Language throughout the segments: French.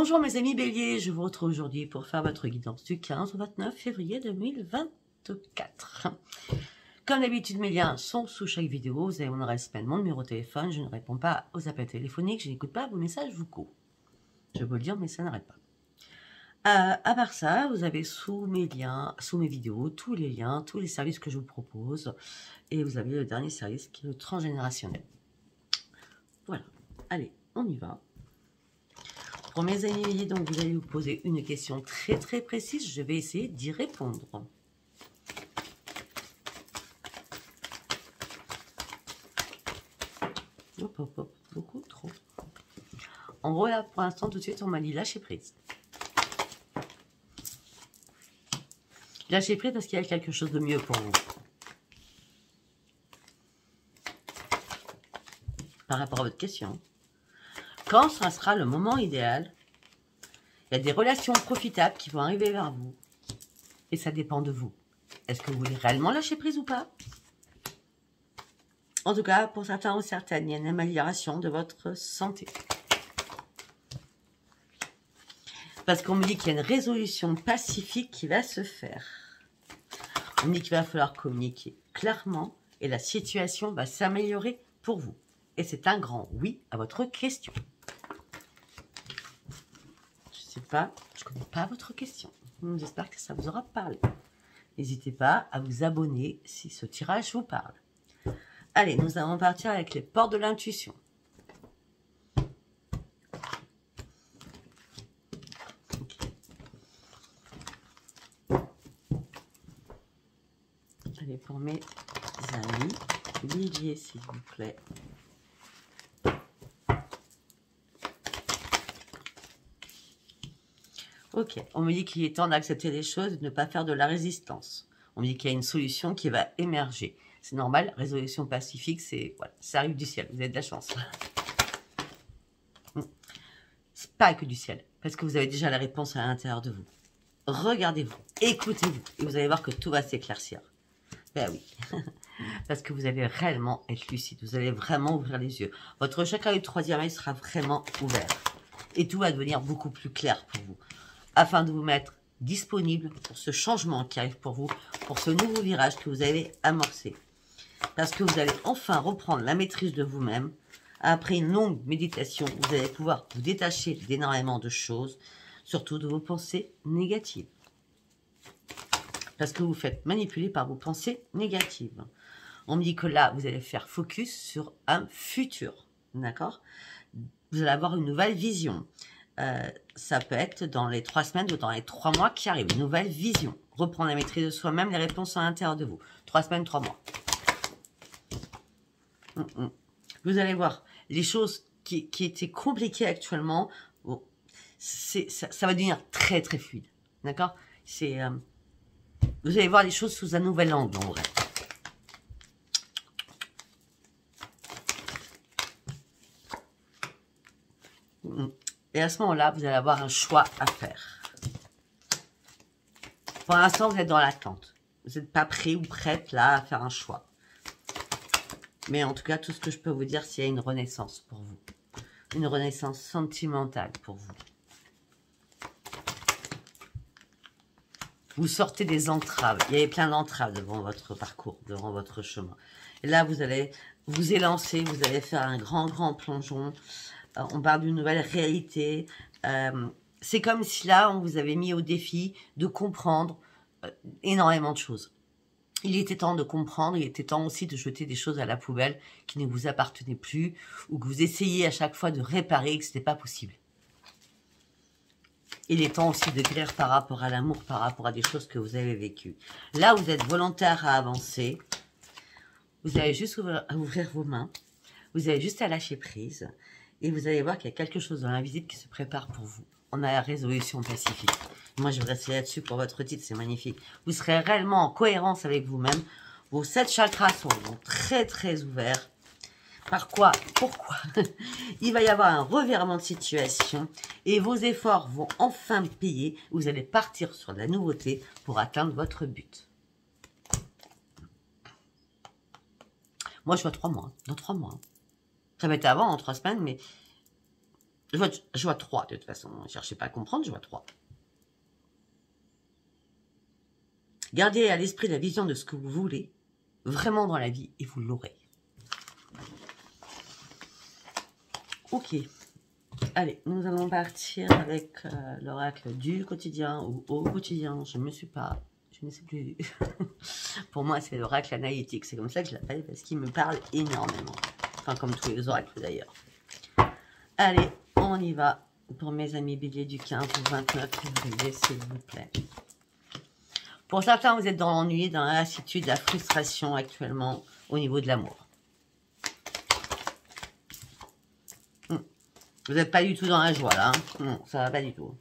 Bonjour mes amis béliers, je vous retrouve aujourd'hui pour faire votre guidance du 15 au 29 février 2024. Comme d'habitude, mes liens sont sous chaque vidéo, vous avez mon adresse mail, mon numéro de téléphone, je ne réponds pas aux appels téléphoniques, je n'écoute pas vos messages vocaux. Je vais vous le dire, mais ça n'arrête pas. À part ça, vous avez sous mes liens, sous mes vidéos, tous les liens, tous les services que je vous propose, et vous avez le dernier service qui est le transgénérationnel. Voilà, allez, on y va. Pour mes amis, donc vous allez vous poser une question très très précise. Je vais essayer d'y répondre. Hop, hop, hop, beaucoup trop. En gros, là, pour l'instant, tout de suite, on m'a dit lâcher prise. Lâcher prise parce qu'il y a quelque chose de mieux pour vous. Par rapport à votre question. Quand ça sera le moment idéal, il y a des relations profitables qui vont arriver vers vous. Et ça dépend de vous. Est-ce que vous voulez réellement lâcher prise ou pas? En tout cas, pour certains ou certaines, il y a une amélioration de votre santé. Parce qu'on me dit qu'il y a une résolution pacifique qui va se faire. On me dit qu'il va falloir communiquer clairement et la situation va s'améliorer pour vous. Et c'est un grand oui à votre question. Je ne connais pas votre question. J'espère que ça vous aura parlé. N'hésitez pas à vous abonner si ce tirage vous parle. Allez, nous allons partir avec les portes de l'intuition. Okay. Allez, pour mes amis, Bélier, s'il vous plaît. Ok, on me dit qu'il est temps d'accepter les choses et de ne pas faire de la résistance. On me dit qu'il y a une solution qui va émerger. C'est normal, résolution pacifique, c'est voilà, ça arrive du ciel, vous avez de la chance. C'est pas que du ciel, parce que vous avez déjà la réponse à l'intérieur de vous. Regardez-vous, écoutez-vous, et vous allez voir que tout va s'éclaircir. Ben oui, parce que vous allez réellement être lucide, vous allez vraiment ouvrir les yeux. Votre chakra du troisième œil sera vraiment ouvert. Et tout va devenir beaucoup plus clair pour vous. Afin de vous mettre disponible pour ce changement qui arrive pour vous, pour ce nouveau virage que vous avez amorcé. Parce que vous allez enfin reprendre la maîtrise de vous-même. Après une longue méditation, vous allez pouvoir vous détacher d'énormément de choses, surtout de vos pensées négatives. Parce que vous faites manipuler par vos pensées négatives. On me dit que là, vous allez faire focus sur un futur. D'accord? Vous allez avoir une nouvelle vision. Ça peut être dans les 3 semaines ou dans les 3 mois qui arrivent. Une nouvelle vision. Reprendre la maîtrise de soi-même, les réponses sont à l'intérieur de vous. 3 semaines, 3 mois. Vous allez voir, les choses qui étaient compliquées actuellement, bon, ça va devenir très très fluide. D'accord? Vous allez voir les choses sous un nouvel angle en vrai. Et à ce moment-là, vous allez avoir un choix à faire. Pour l'instant, vous êtes dans l'attente. Vous n'êtes pas prêt ou prête là à faire un choix. Mais en tout cas, tout ce que je peux vous dire, c'est qu'il y a une renaissance pour vous. Une renaissance sentimentale pour vous. Vous sortez des entraves. Il y avait plein d'entraves devant votre parcours, devant votre chemin. Et là, vous allez vous élancer, vous allez faire un grand plongeon. On parle d'une nouvelle réalité. C'est comme si là, on vous avait mis au défi de comprendre énormément de choses. Il était temps de comprendre, il était temps aussi de jeter des choses à la poubelle qui ne vous appartenaient plus ou que vous essayez à chaque fois de réparer et que ce n'était pas possible. Il est temps aussi de guérir par rapport à l'amour, par rapport à des choses que vous avez vécues. Là, vous êtes volontaire à avancer. Vous avez juste à ouvrir vos mains. Vous avez juste à lâcher prise. Et vous allez voir qu'il y a quelque chose dans l'invisible qui se prépare pour vous. On a la résolution pacifique. Moi, je vais rester là-dessus pour votre titre, c'est magnifique. Vous serez réellement en cohérence avec vous-même. Vos 7 chakras sont très, très ouverts. Par quoi? Pourquoi? Il va y avoir un revirement de situation et vos efforts vont enfin payer. Vous allez partir sur de la nouveauté pour atteindre votre but. Moi, je vois 3 mois. Dans 3 mois. Ça va être avant, en 3 semaines, mais Je vois 3 de toute façon. Ne cherchez pas à comprendre, je vois 3. Gardez à l'esprit la vision de ce que vous voulez vraiment dans la vie et vous l'aurez. Ok. Allez, nous allons partir avec l'oracle du quotidien ou au quotidien. Je ne sais plus. Pour moi, c'est l'oracle analytique. C'est comme ça que je l'appelle parce qu'il me parle énormément. Enfin, comme tous les oracles d'ailleurs. Allez, on y va pour mes amis béliers du 15 au 29 février, s'il vous plaît. Pour certains, vous êtes dans l'ennui, dans la lassitude, la frustration actuellement au niveau de l'amour. Vous n'êtes pas du tout dans la joie, là. Hein. Non, ça va pas du tout.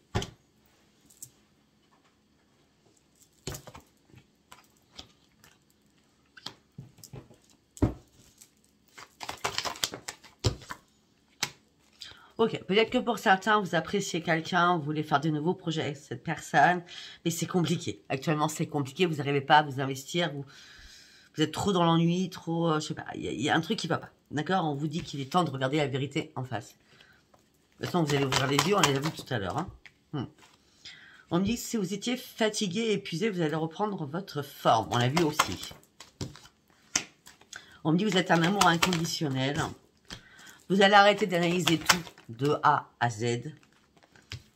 Ok, peut-être que pour certains, vous appréciez quelqu'un, vous voulez faire de nouveaux projets avec cette personne, mais c'est compliqué. Actuellement, c'est compliqué, vous n'arrivez pas à vous investir, vous êtes trop dans l'ennui, trop, je sais pas, il y a un truc qui va pas. D'accord? On vous dit qu'il est temps de regarder la vérité en face. De toute façon, vous allez ouvrir les yeux, on les a vus tout à l'heure. Hein. On me dit que si vous étiez fatigué, épuisé, vous allez reprendre votre forme. On l'a vu aussi. On me dit que vous êtes un amour inconditionnel. Vous allez arrêter d'analyser tout de A à Z.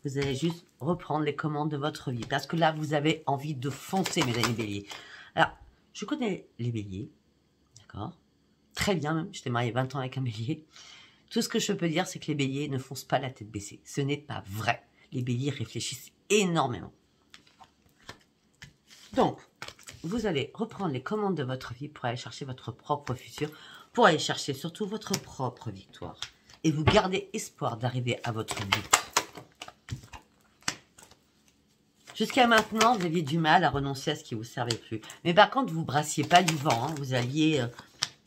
Vous allez juste reprendre les commandes de votre vie. Parce que là, vous avez envie de foncer, mes amis béliers. Alors, je connais les béliers. D'accord? Très bien même. J'étais mariée 20 ans avec un bélier. Tout ce que je peux dire, c'est que les béliers ne foncent pas la tête baissée. Ce n'est pas vrai. Les béliers réfléchissent énormément. Donc, vous allez reprendre les commandes de votre vie pour aller chercher votre propre futur, pour aller chercher surtout votre propre victoire. Et vous gardez espoir d'arriver à votre but. Jusqu'à maintenant, vous aviez du mal à renoncer à ce qui ne vous servait plus. Mais par contre, vous ne brassiez pas du vent. Hein. Vous alliez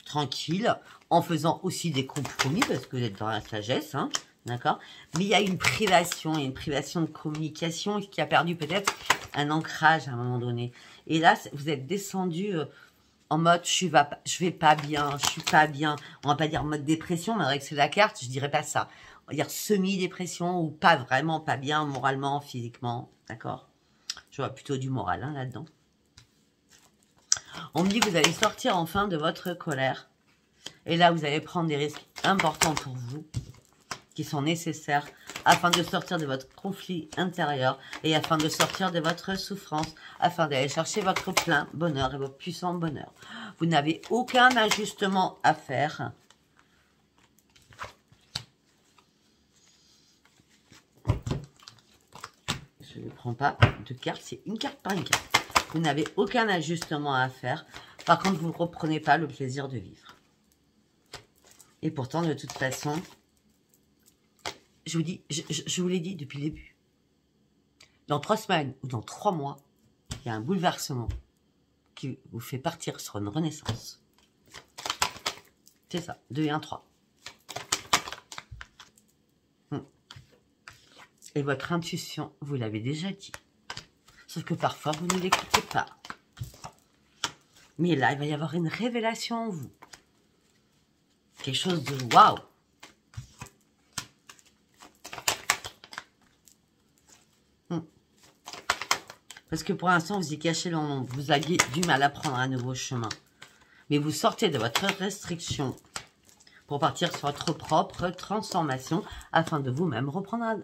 tranquille, en faisant aussi des compromis, parce que vous êtes dans la sagesse, hein, d'accord? Mais il y a une privation de communication qui a perdu peut-être un ancrage à un moment donné. Et là, vous êtes descendu en mode je vais pas bien, je suis pas bien. On va pas dire mode dépression, mais avec c'est la carte, je dirais pas ça. On va dire semi-dépression ou pas vraiment pas bien moralement, physiquement, d'accord? Je vois plutôt du moral hein, là-dedans. On me dit que vous allez sortir enfin de votre colère. Et là, vous allez prendre des risques importants pour vous, qui sont nécessaires, afin de sortir de votre conflit intérieur et afin de sortir de votre souffrance, afin d'aller chercher votre plein bonheur et votre puissant bonheur. Vous n'avez aucun ajustement à faire. Je ne prends pas de carte, c'est une carte par une carte. Vous n'avez aucun ajustement à faire. Par contre, vous ne reprenez pas le plaisir de vivre. Et pourtant, de toute façon, je vous l'ai dit depuis le début. Dans 3 semaines ou dans 3 mois, il y a un bouleversement qui vous fait partir sur une renaissance. C'est ça, 2 et 1, 3. Et votre intuition, vous l'avez déjà dit. Sauf que parfois, vous ne l'écoutez pas. Mais là, il va y avoir une révélation en vous. Quelque chose de waouh. Parce que pour l'instant, vous y cachez l'ombre. Vous aviez du mal à prendre un nouveau chemin. Mais vous sortez de votre restriction pour partir sur votre propre transformation afin de vous-même reprendre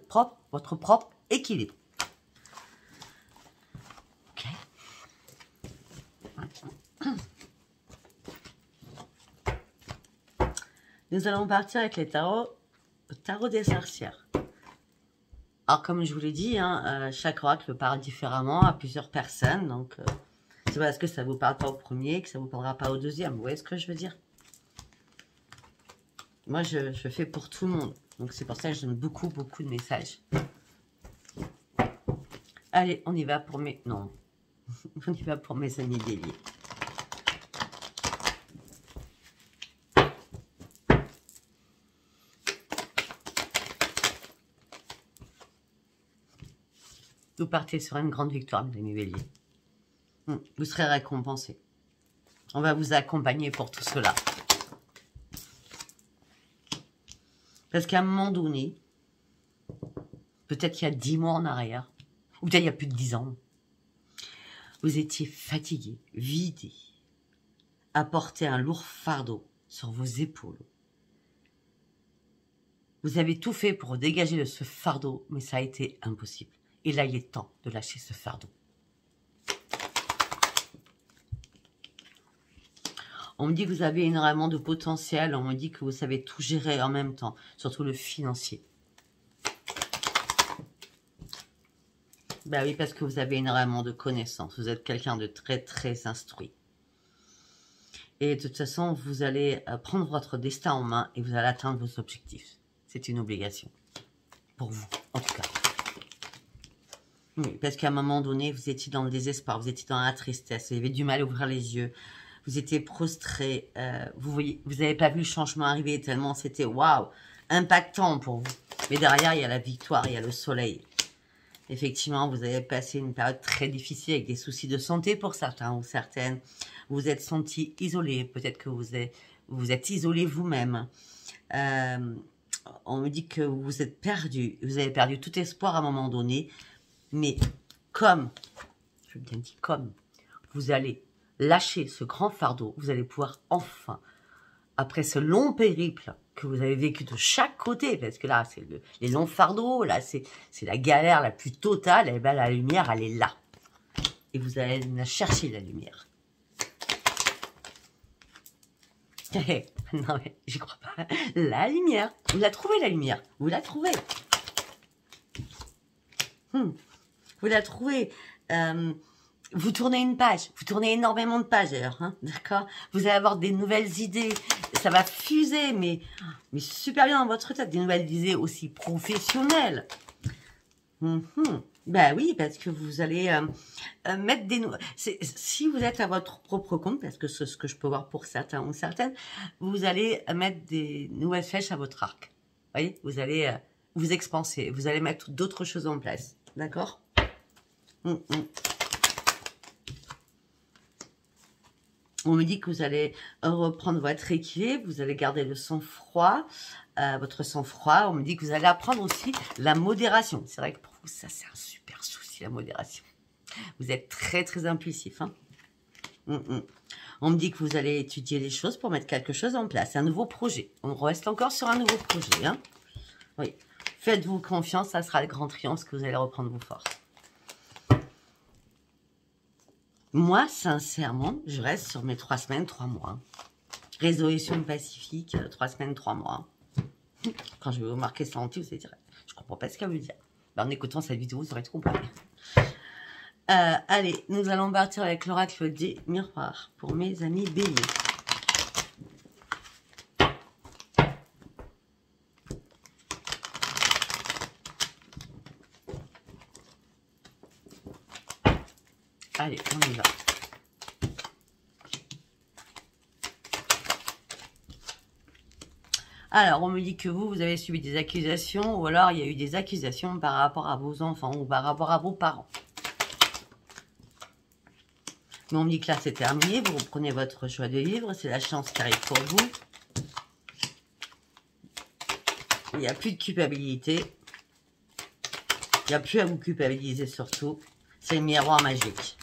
votre propre équilibre. Ok. Nous allons partir avec les tarots, le tarot des sorcières. Alors, comme je vous l'ai dit, hein, chaque oracle parle différemment à plusieurs personnes. Donc, c'est parce que ça ne vous parle pas au premier que ça ne vous parlera pas au deuxième. Vous voyez ce que je veux dire? Moi, je fais pour tout le monde. Donc, c'est pour ça que je donne beaucoup de messages. Allez, on y va pour mes... Non. On y va pour mes amis béliers. Vous partez sur une grande victoire, mes amis béliers. Vous serez récompensés. On va vous accompagner pour tout cela. Parce qu'à un moment donné, peut-être qu'il y a 10 mois en arrière, ou peut-être il y a plus de 10 ans. Vous étiez fatigué, vidé, à porter un lourd fardeau sur vos épaules. Vous avez tout fait pour dégager de ce fardeau, mais ça a été impossible. Et là, il est temps de lâcher ce fardeau. On me dit que vous avez énormément de potentiel, on me dit que vous savez tout gérer en même temps, surtout le financier. Ben oui, parce que vous avez énormément de connaissances, vous êtes quelqu'un de très très instruit. Et de toute façon, vous allez prendre votre destin en main et vous allez atteindre vos objectifs. C'est une obligation. Pour vous, en tout cas. Oui, parce qu'à un moment donné, vous étiez dans le désespoir, vous étiez dans la tristesse, vous avez du mal à ouvrir les yeux, vous étiez prostré, vous n'avez pas vu le changement arriver tellement c'était waouh, impactant pour vous. Mais derrière, il y a la victoire, il y a le soleil. Effectivement, vous avez passé une période très difficile avec des soucis de santé pour certains ou certaines. Vous vous êtes senti isolé, peut-être que vous êtes isolé vous-même. On me dit que vous êtes perdu, vous avez perdu tout espoir à un moment donné. Mais comme, je bien dis comme, vous allez lâcher ce grand fardeau, vous allez pouvoir enfin, après ce long périple que vous avez vécu de chaque côté, parce que là, c'est les longs fardeaux, là, c'est la galère la plus totale, et bien la lumière, elle est là. Et vous allez la chercher, la lumière. Non, mais j'y crois pas. La lumière, vous la trouvez, la lumière, vous la trouvez. Vous la trouvez. Vous tournez une page. Vous tournez énormément de pages d'ailleurs. Hein, d'accord. Vous allez avoir des nouvelles idées. Ça va fuser, mais super bien dans votre tête. Des nouvelles idées aussi professionnelles. Ben oui, parce que vous allez mettre des... Si vous êtes à votre propre compte, parce que c'est ce que je peux voir pour certains ou certaines, vous allez mettre des nouvelles flèches à votre arc. Vous voyez, vous allez vous expanser. Vous allez mettre d'autres choses en place. D'accord. On me dit que vous allez reprendre votre équilibre, vous allez garder le sang-froid, votre sang-froid. On me dit que vous allez apprendre aussi la modération. C'est vrai que pour vous, ça c'est un super souci, la modération. Vous êtes très très impulsif. Hein. On me dit que vous allez étudier les choses pour mettre quelque chose en place. Un nouveau projet. On reste encore sur un nouveau projet. Hein. Oui. Faites-vous confiance, ça sera le grand triomphe que vous allez reprendre vos forces. Moi, sincèrement, je reste sur mes 3 semaines, 3 mois. Résolution pacifique, 3 semaines, 3 mois. Quand je vais vous marquer ça en petit, vous allez dire, je comprends pas ce qu'elle veut dire. Ben, en écoutant cette vidéo, vous aurez tout compris. Allez, nous allons partir avec l'oracle des miroirs pour mes amis béliers. Allez, on y va. Alors, on me dit que vous avez subi des accusations, ou alors il y a eu des accusations par rapport à vos enfants, ou par rapport à vos parents. Mais on me dit que là, c'est terminé, vous reprenez votre choix de vivre, c'est la chance qui arrive pour vous. Il n'y a plus de culpabilité. Il n'y a plus à vous culpabiliser surtout. C'est le miroir magique.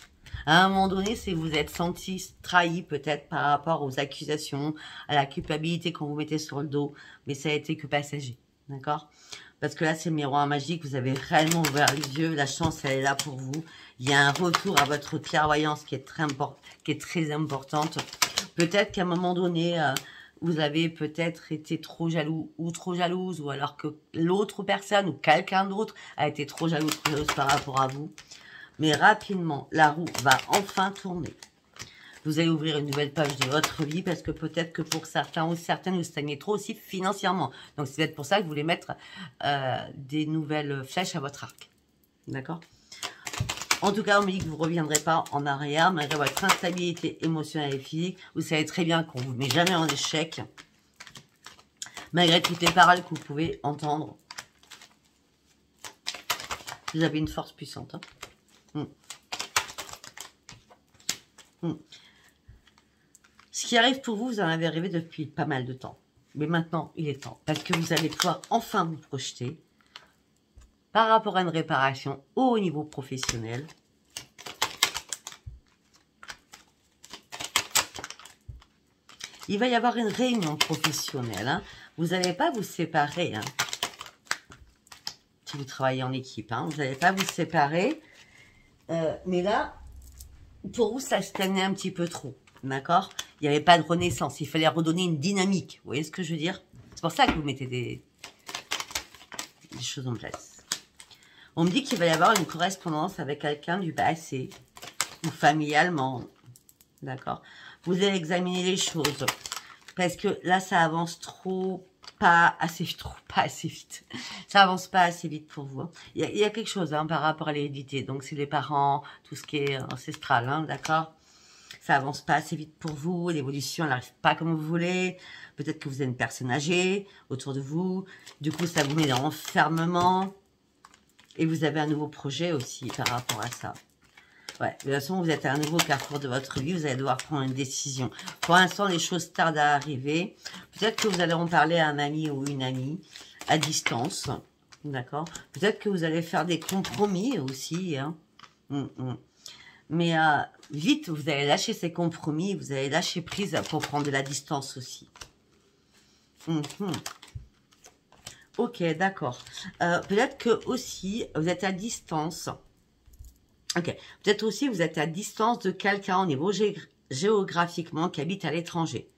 À un moment donné, si vous êtes senti trahi peut-être par rapport aux accusations, à la culpabilité qu'on vous mettait sur le dos, mais ça a été que passager, d'accord? Parce que là, c'est le miroir magique, vous avez réellement ouvert les yeux, la chance, elle est là pour vous. Il y a un retour à votre clairvoyance qui est très importante. Peut-être qu'à un moment donné, vous avez peut-être été trop jaloux ou trop jalouse, ou alors que l'autre personne ou quelqu'un d'autre a été trop jaloux, trop jalouse par rapport à vous. Mais rapidement, la roue va enfin tourner. Vous allez ouvrir une nouvelle page de votre vie parce que peut-être que pour certains ou certaines, vous stagnez trop aussi financièrement. Donc, c'est peut-être pour ça que vous voulez mettre des nouvelles flèches à votre arc. D'accord? En tout cas, on me dit que vous ne reviendrez pas en arrière malgré votre instabilité émotionnelle et physique. Vous savez très bien qu'on ne vous met jamais en échec. Malgré toutes les paroles que vous pouvez entendre. Vous avez une force puissante. Hein. Ce qui arrive pour vous, vous en avez rêvé depuis pas mal de temps. Mais maintenant, il est temps. Parce que vous allez pouvoir enfin vous projeter. par rapport à une réparation au niveau professionnel. Il va y avoir une réunion professionnelle. Hein. Vous n'allez pas vous séparer. Hein. Si vous travaillez en équipe, hein. Vous n'allez pas vous séparer. Mais là, pour vous, ça stagnait un petit peu trop. D'accord? Il n'y avait pas de renaissance. Il fallait redonner une dynamique. Vous voyez ce que je veux dire? C'est pour ça que vous mettez des choses en place. On me dit qu'il va y avoir une correspondance avec quelqu'un du passé. Ou familialement. D'accord? Vous allez examiner les choses. Parce que là, ça avance pas assez vite. Ça avance pas assez vite pour vous. Il y a quelque chose hein, par rapport à l'hérédité. Donc, c'est les parents, tout ce qui est ancestral. Hein, d'accord? Ça avance pas assez vite pour vous. L'évolution, elle n'arrive pas comme vous voulez. Peut-être que vous êtes une personne âgée autour de vous. Du coup, ça vous met dans l'enfermement. Et vous avez un nouveau projet aussi par rapport à ça. Ouais, de toute façon, vous êtes à un nouveau carrefour de votre vie, vous allez devoir prendre une décision. Pour l'instant, les choses tardent à arriver. Peut-être que vous allez en parler à un ami ou une amie à distance, d'accord? Peut-être que vous allez faire des compromis aussi, hein. Mais vite, vous allez lâcher ces compromis, vous allez lâcher prise pour prendre de la distance aussi. Ok, d'accord. Peut-être que aussi, vous êtes à distance. Ok. Peut-être aussi vous êtes à distance de quelqu'un au niveau géographiquement qui habite à l'étranger.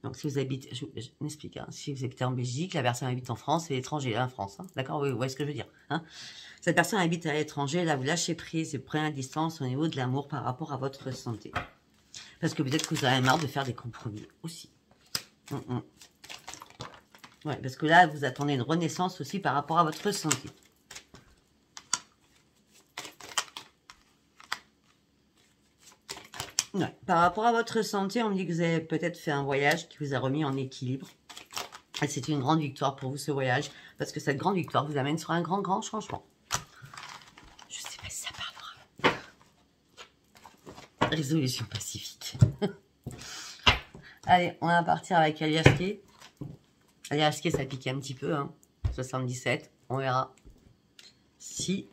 Donc si vous habitez, je m'explique, hein, si vous habitez en Belgique, la personne habite en France et l'étranger en France. Hein, d'accord? Oui, vous voyez ce que je veux dire. Hein, cette personne habite à l'étranger, là vous lâchez prise et prenez la distance au niveau de l'amour par rapport à votre santé. Parce que peut-être que vous avez marre de faire des compromis aussi. Ouais, parce que là vous attendez une renaissance aussi par rapport à votre santé. Ouais. Par rapport à votre santé, on me dit que vous avez peut-être fait un voyage qui vous a remis en équilibre. Et c'est une grande victoire pour vous, ce voyage. Parce que cette grande victoire vous amène sur un grand changement. Je ne sais pas si ça parlera. Résolution pacifique. Allez, on va partir avec Aliaske. Aliaske, ça pique un petit peu. Hein. 77, on verra si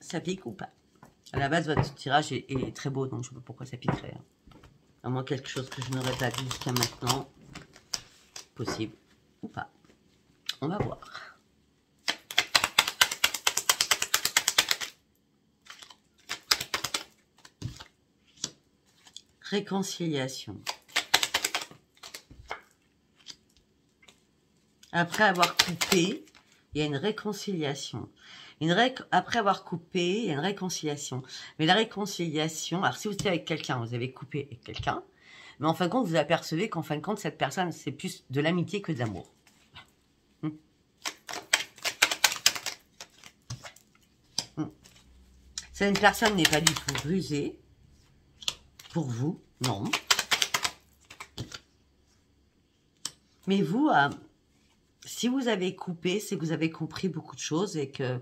ça pique ou pas. À la base, votre tirage est très beau, donc je ne sais pas pourquoi ça piquerait. Hein. À moins quelque chose que je n'aurais pas vu jusqu'à maintenant. Possible ou pas. On va voir. Réconciliation. Après avoir coupé, il y a une réconciliation. Après avoir coupé, il y a une réconciliation. Mais la réconciliation, alors si vous êtes avec quelqu'un, vous avez coupé avec quelqu'un, mais en fin de compte, vous apercevez qu'en fin de compte, cette personne, c'est plus de l'amitié que de l'amour. Cette personne n'est pas du tout rusée pour vous, non. Mais vous, si vous avez coupé, c'est que vous avez compris beaucoup de choses et que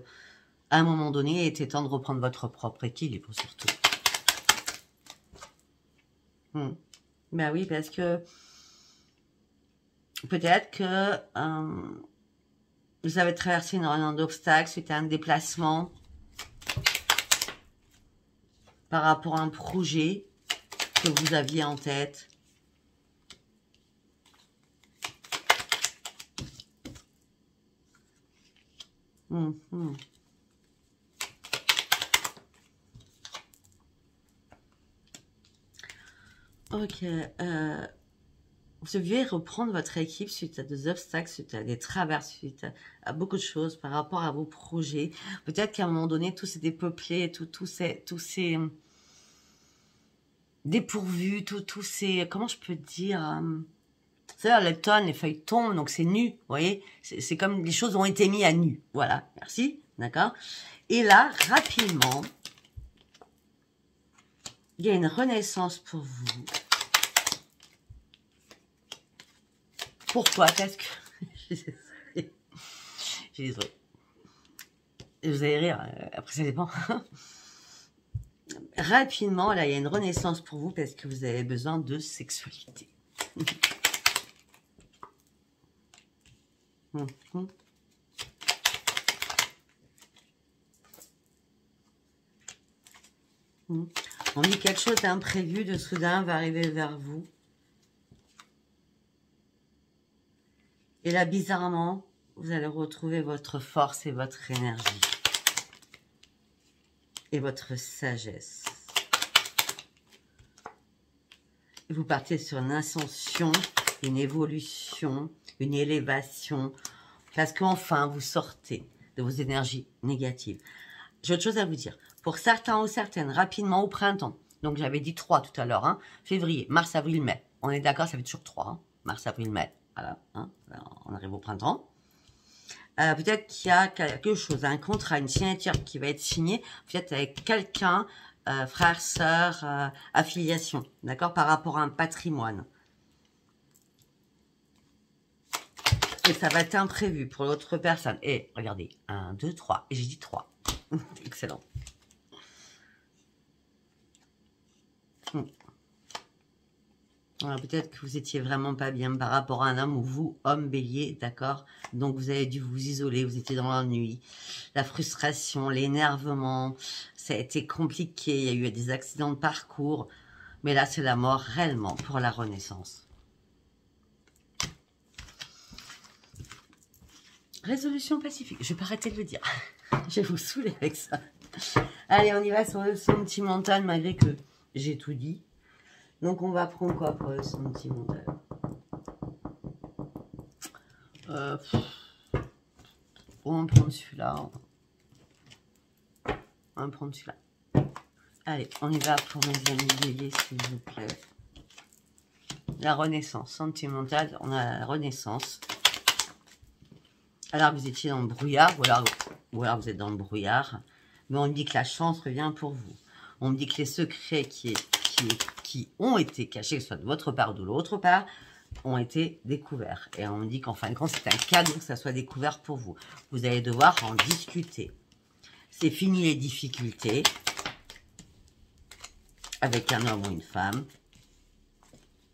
à un moment donné, il était temps de reprendre votre propre équilibre, surtout. Ben oui, parce que peut-être que vous avez traversé énormément d'obstacles suite à un déplacement par rapport à un projet que vous aviez en tête. Ok, vous deviez reprendre votre équipe suite à des obstacles, suite à des traverses, suite à beaucoup de choses par rapport à vos projets. Peut-être qu'à un moment donné, tout s'est dépeuplé, tous ces dépourvus, tous ces, comment je peux dire, c'est-à-dire l'automne, les feuilles tombent, donc c'est nu, vous voyez, c'est comme les choses ont été mises à nu. Voilà, merci, d'accord. Et là, rapidement, il y a une renaissance pour vous. Pourquoi? Parce que... Je suis désolée. Vous allez rire, après ça dépend. Rapidement, là, il y a une renaissance pour vous parce que vous avez besoin de sexualité. On dit quelque chose d'imprévu, de soudain va arriver vers vous. Et là, bizarrement, vous allez retrouver votre force et votre énergie. Et votre sagesse. Et vous partez sur une ascension, une évolution, une élévation. Parce qu'enfin, vous sortez de vos énergies négatives. J'ai autre chose à vous dire. Pour certains ou certaines, rapidement au printemps. Donc, j'avais dit 3 tout à l'heure. Hein, février, mars, avril, mai. On est d'accord, ça fait toujours 3. Hein, mars, avril, mai. Voilà. Hein, on arrive au printemps. Peut-être qu'il y a quelque chose, un contrat, une signature qui va être signée, peut-être avec quelqu'un, frère, sœur, affiliation, d'accord, par rapport à un patrimoine. Et ça va être imprévu pour l'autre personne. Et regardez, 1, 2, 3. Et j'ai dit 3. Excellent. Peut-être que vous étiez vraiment pas bien par rapport à un homme ou vous, homme bélier, d'accord? Donc vous avez dû vous isoler, vous étiez dans l'ennui, la frustration, l'énervement, ça a été compliqué, il y a eu des accidents de parcours, mais là c'est la mort réellement pour la renaissance. Résolution pacifique, je vais pas arrêter de le dire, je vais vous saouler avec ça. Allez, on y va sur le sentimental malgré que j'ai tout dit. Donc, on va prendre quoi pour le sentimental? On va prendre celui-là. On va prendre celui-là. Allez, on y va pour mes amis béliers, s'il vous plaît. La renaissance sentimentale, on a la renaissance. Alors, vous étiez dans le brouillard, ou alors vous êtes dans le brouillard. Mais on me dit que la chance revient pour vous. On me dit que les secrets qui ont été cachés, que ce soit de votre part ou de l'autre part, ont été découverts. Et on me dit qu'en fin de compte, c'est un cadeau que ça soit découvert pour vous. Vous allez devoir en discuter. C'est fini les difficultés avec un homme ou une femme.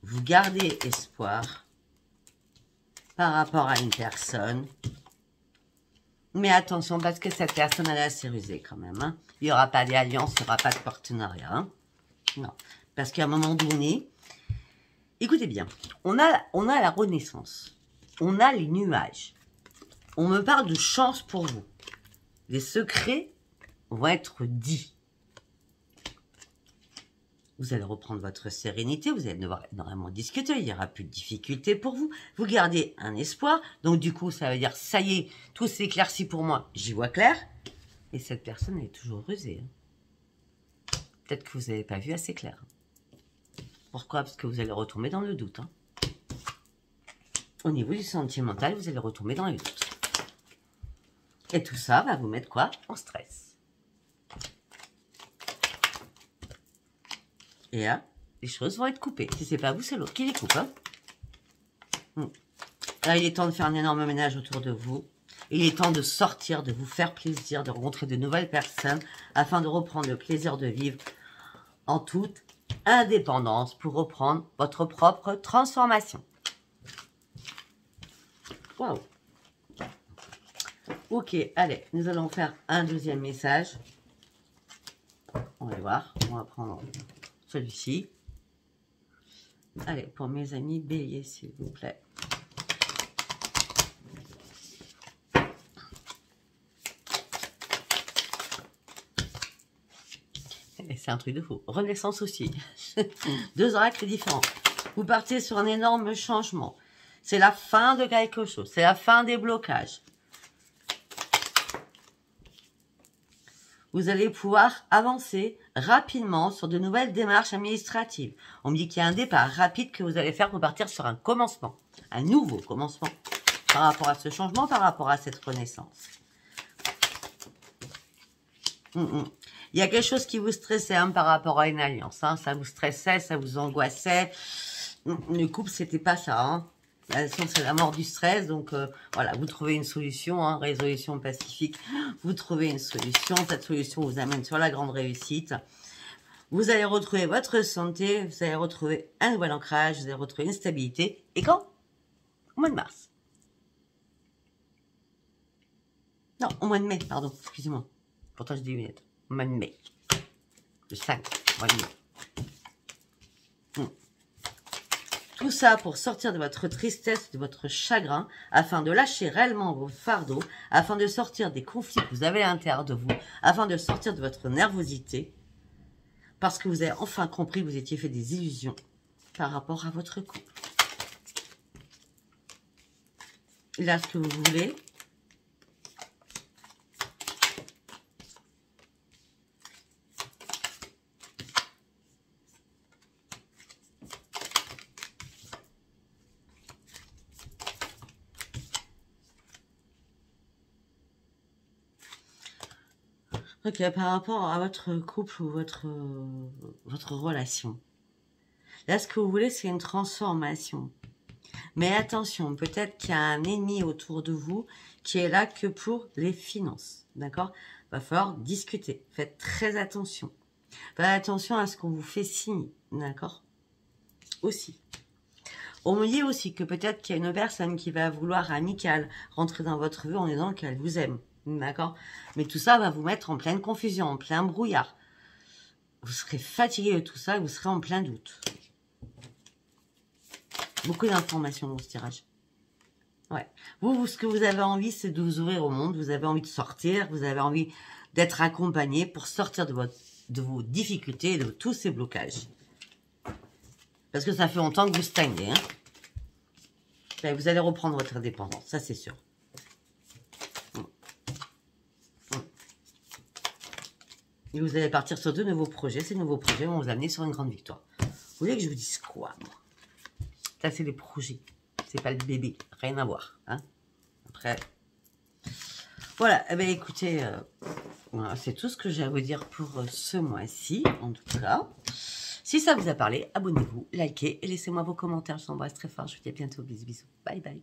Vous gardez espoir par rapport à une personne. Mais attention, parce que cette personne, elle est assez rusée quand même. Hein. Il n'y aura pas d'alliance, il n'y aura pas de partenariat. Hein. Non. Parce qu'à un moment donné, écoutez bien, on a la renaissance. On a les nuages. On me parle de chance pour vous. Les secrets vont être dits. Vous allez reprendre votre sérénité, vous allez devoir énormément discuter, il n'y aura plus de difficultés pour vous. Vous gardez un espoir, donc du coup, ça veut dire, ça y est, tout s'éclaircit pour moi, j'y vois clair. Et cette personne, elle est toujours rusée. Hein. Peut-être que vous n'avez pas vu assez clair. Pourquoi? Parce que vous allez retomber dans le doute. Hein. Au niveau du sentimental, vous allez retomber dans le doute. Et tout ça va vous mettre quoi? En stress. Et là, les choses vont être coupées. Si c'est pas vous, c'est l'autre qui les coupe. Hein. Là, il est temps de faire un énorme ménage autour de vous. Il est temps de sortir, de vous faire plaisir, de rencontrer de nouvelles personnes afin de reprendre le plaisir de vivre en toute indépendance pour reprendre votre propre transformation. Waouh! Ok, allez, nous allons faire un deuxième message. On va voir, on va prendre celui-ci. Allez, pour mes amis béliers, s'il vous plaît. Et c'est un truc de fou. Renaissance aussi. 2 oracles différents. Vous partez sur un énorme changement. C'est la fin de quelque chose. C'est la fin des blocages. Vous allez pouvoir avancer rapidement sur de nouvelles démarches administratives. On me dit qu'il y a un départ rapide que vous allez faire pour partir sur un commencement, un nouveau commencement par rapport à ce changement, par rapport à cette renaissance. Il y a quelque chose qui vous stressait hein, par rapport à une alliance. Hein. Ça vous stressait, ça vous angoissait. Le couple, c'était pas ça. Hein. C'est la mort du stress, donc voilà, vous trouvez une solution, hein, résolution pacifique, vous trouvez une solution, cette solution vous amène sur la grande réussite. Vous allez retrouver votre santé, vous allez retrouver un nouvel ancrage, vous allez retrouver une stabilité. Et quand? Au mois de mars. Non, au mois de mai, pardon, excusez-moi. Pourtant, je dis une minute. Au mois de mai. Le 5, voyez. Tout ça pour sortir de votre tristesse, de votre chagrin, afin de lâcher réellement vos fardeaux, afin de sortir des conflits que vous avez à l'intérieur de vous, afin de sortir de votre nervosité, parce que vous avez enfin compris que vous étiez fait des illusions par rapport à votre couple. Là, ce que vous voulez. Ok, par rapport à votre couple ou votre relation. Là, ce que vous voulez, c'est une transformation. Mais attention, peut-être qu'il y a un ennemi autour de vous qui est là que pour les finances. D'accord? Va falloir discuter. Faites très attention. Faites attention à ce qu'on vous fait signer. D'accord? Aussi. On me dit aussi que peut-être qu'il y a une personne qui va vouloir amical rentrer dans votre vie en disant qu'elle vous aime. D'accord? Mais tout ça va vous mettre en pleine confusion, en plein brouillard. Vous serez fatigué de tout ça et vous serez en plein doute. Beaucoup d'informations dans ce tirage. Ouais. Vous, ce que vous avez envie, c'est de vous ouvrir au monde. Vous avez envie de sortir. Vous avez envie d'être accompagné pour sortir de vos difficultés et de tous ces blocages. Parce que ça fait longtemps que vous stagnez. Hein. Vous allez reprendre votre indépendance. Ça, c'est sûr. Et vous allez partir sur de nouveaux projets. Ces nouveaux projets vont vous amener sur une grande victoire. Vous voulez que je vous dise quoi, moi? Ça, c'est les projets. C'est pas le bébé. Rien à voir. Hein. Après, voilà. Eh bien, écoutez, voilà, c'est tout ce que j'ai à vous dire pour ce mois-ci, en tout cas. Si ça vous a parlé, abonnez-vous, likez et laissez-moi vos commentaires. Je vous embrasse très fort. Je vous dis à bientôt. Bisous, bisous. Bye, bye.